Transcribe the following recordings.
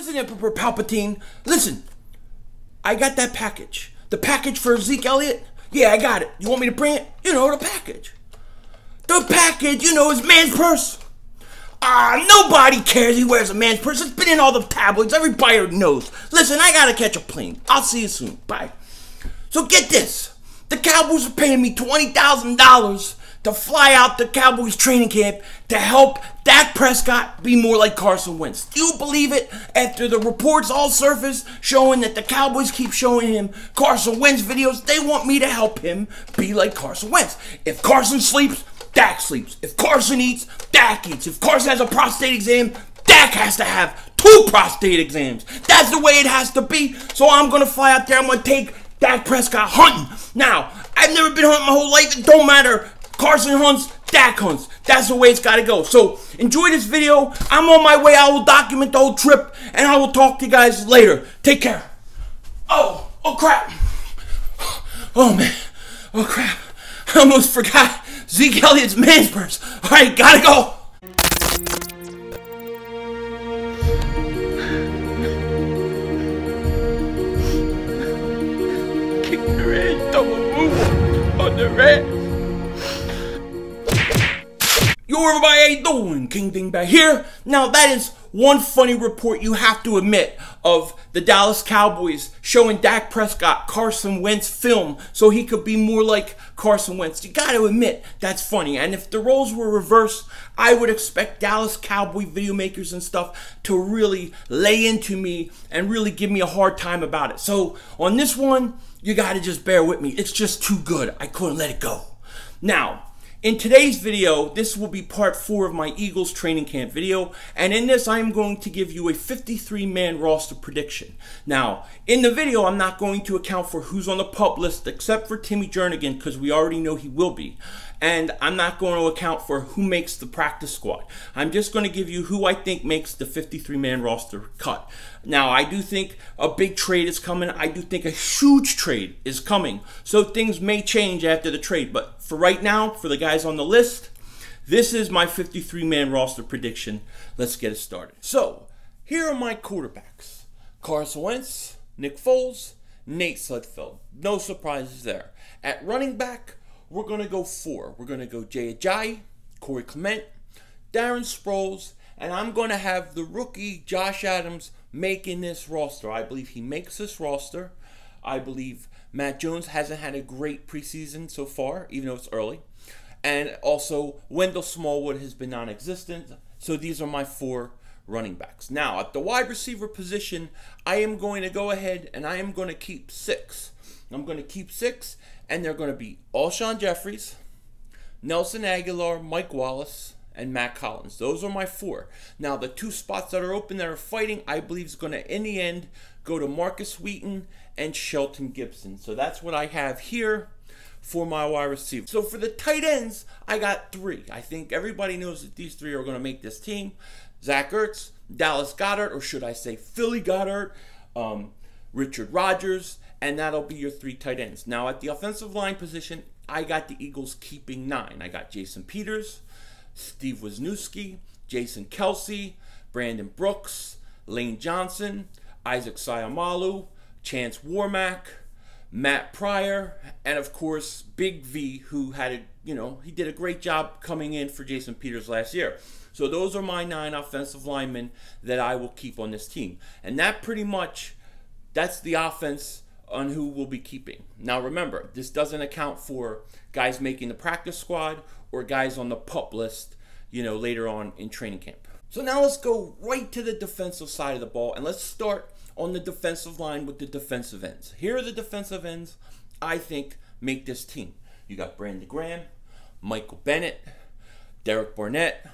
Listen, Emperor Palpatine. Listen, I got that package. The package for Zeke Elliott? Yeah, I got it. You want me to bring it? You know, the package. The package, you know, is man's purse. Nobody cares he wears a man's purse. It's been in all the tabloids. Everybody knows. Listen, I gotta catch a plane. I'll see you soon. Bye. So get this. The Cowboys are paying me $20,000 to fly out to Cowboys training camp to help Dak Prescott be more like Carson Wentz. Do you believe it? After the reports all surfaced showing that the Cowboys keep showing him Carson Wentz videos, they want me to help him be like Carson Wentz. If Carson sleeps, Dak sleeps. If Carson eats, Dak eats. If Carson has a prostate exam, Dak has to have 2 prostate exams. That's the way it has to be. So I'm going to fly out there. I'm going to take Dak Prescott hunting. Now, I've never been hunting my whole life. It don't matter. Carson hunts, Dak hunts. That's the way it's got to go. So enjoy this video. I'm on my way. I will document the whole trip, and I will talk to you guys later. Take care. Oh crap. Oh, man. Oh, crap. I almost forgot Zeke Elliott's man's purse. All right, gotta go. Kick the red, double move on the red. Yo, everybody, how you doing? King Dingbat here. Now, that is one funny report you have to admit of the Dallas Cowboys showing Dak Prescott Carson Wentz film so he could be more like Carson Wentz. You got to admit that's funny. And if the roles were reversed, I would expect Dallas Cowboy video makers and stuff to really lay into me and really give me a hard time about it. So on this one, you got to just bear with me. It's just too good. I couldn't let it go. Now, in today's video, this will be part 4 of my Eagles training camp video, and in this I am going to give you a 53-man roster prediction. Now, in the video, I'm not going to account for who's on the PUP list except for Timmy Jernigan, because we already know he will be. And I'm not going to account for who makes the practice squad. I'm just going to give you who I think makes the 53-man roster cut. Now, I do think a big trade is coming. I do think a huge trade is coming. So things may change after the trade. But for right now, for the guys on the list, this is my 53-man roster prediction. Let's get it started. So, here are my quarterbacks. Carson Wentz, Nick Foles, Nate Sudfeld. No surprises there. At running back, we're going to go 4. We're going to go Jay Ajayi, Corey Clement, Darren Sproles, and I'm going to have the rookie Josh Adams making this roster. I believe he makes this roster. I believe Matt Jones hasn't had a great preseason so far, even though it's early. And also, Wendell Smallwood has been non-existent. So these are my 4 running backs. Now, at the wide receiver position, I am going to go ahead and I am going to keep 6. I'm going to keep 6, and they're going to be Alshon Jeffries, Nelson Aguilar, Mike Wallace, and Matt Collins. Those are my 4. Now, the 2 spots that are open that are fighting, I believe is going to, in the end, go to Marcus Wheaton and Shelton Gibson. So that's what I have here for my wide receiver. So for the tight ends, I got 3. I think everybody knows that these 3 are going to make this team. Zach Ertz, Dallas Goedert, or should I say Philly Goddard, Richard Rodgers, and that'll be your 3 tight ends. Now, at the offensive line position, I got the Eagles keeping 9. I got Jason Peters, Steve Wisniewski, Jason Kelsey, Brandon Brooks, Lane Johnson, Isaac Sayamalu, Chance Warmack, Matt Pryor, and of course, Big V, who had he did a great job coming in for Jason Peters last year. So those are my 9 offensive linemen that I will keep on this team. And that pretty much, that's the offense on who we'll be keeping. Now remember, this doesn't account for guys making the practice squad or guys on the PUP list, later on in training camp. So now let's go right to the defensive side of the ball, and let's start on the defensive line with the defensive ends. Here are the defensive ends I think make this team. You got Brandon Graham, Michael Bennett, Derek Barnett,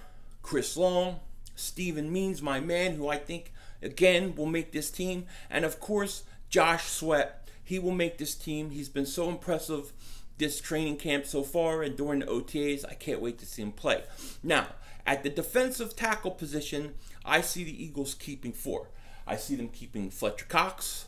Chris Long, Steven Means, my man, who I think, again, will make this team, and of course, Josh Sweat. He will make this team. He's been so impressive this training camp so far and during the OTAs. I can't wait to see him play. Now, at the defensive tackle position, I see the Eagles keeping 4. I see them keeping Fletcher Cox.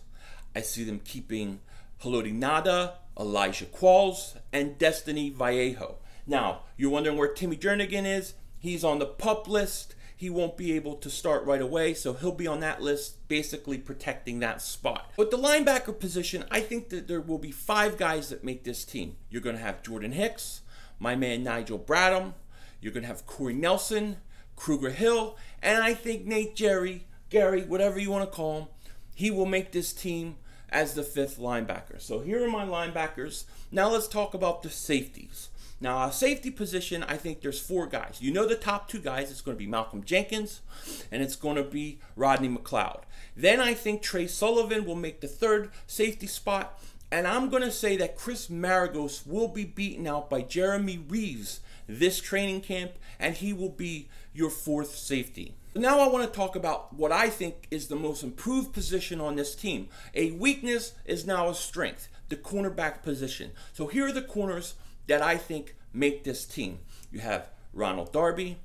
I see them keeping Haloti Ngata, Elijah Qualls, and Destiny Vallejo. Now, you're wondering where Timmy Jernigan is. He's on the PUP list. he won't be able to start right away, so he'll be on that list, basically protecting that spot. But the linebacker position, I think that there will be 5 guys that make this team. You're going to have Jordan Hicks, my man Nigel Bradham, you're going to have Corey Nelson, Kruger Hill, and I think Nate Gary, whatever you want to call him, he will make this team as the 5th linebacker. So here are my linebackers. Now let's talk about the safeties. Now, a safety position, I think there's 4 guys. You know the top 2 guys, it's going to be Malcolm Jenkins, and it's going to be Rodney McLeod. Then I think Trey Sullivan will make the 3rd safety spot, and I'm going to say that Chris Maragos will be beaten out by Jeremy Reeves this training camp, and he will be your 4th safety. Now I want to talk about what I think is the most improved position on this team. A weakness is now a strength, the cornerback position. So here are the corners that I think make this team. You have Ronald Darby,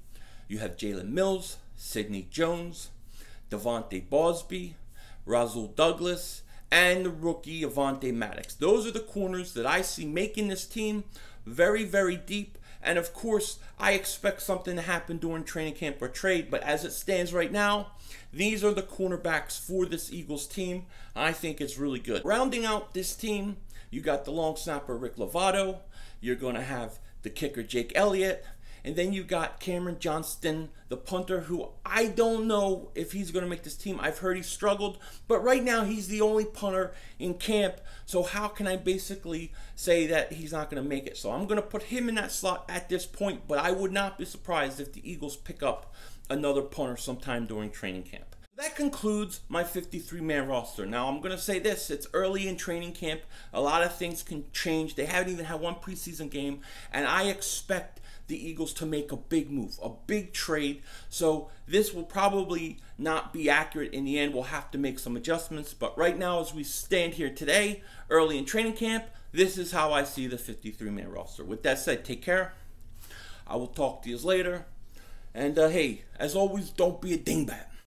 you have Jalen Mills, Sidney Jones, Devontae Bosby, Rasul Douglas, and the rookie Avonte Maddox. Those are the corners that I see making this team very, very deep. And of course, I expect something to happen during training camp or trade, but as it stands right now, these are the cornerbacks for this Eagles team. I think it's really good. Rounding out this team, you got the long snapper Rick Lovato, you're going to have the kicker Jake Elliott, and then you got Cameron Johnston, the punter, who I don't know if he's going to make this team. I've heard he struggled, but right now he's the only punter in camp, so how can I basically say that he's not going to make it? So I'm going to put him in that slot at this point, but I would not be surprised if the Eagles pick up another punter sometime during training camp. That concludes my 53-man roster. Now, I'm going to say this. It's early in training camp. A lot of things can change. They haven't even had one preseason game, and I expect the Eagles to make a big move, a big trade. So this will probably not be accurate in the end. We'll have to make some adjustments. But right now, as we stand here today, early in training camp, this is how I see the 53-man roster. With that said, take care. I will talk to you later. And hey, as always, don't be a dingbat.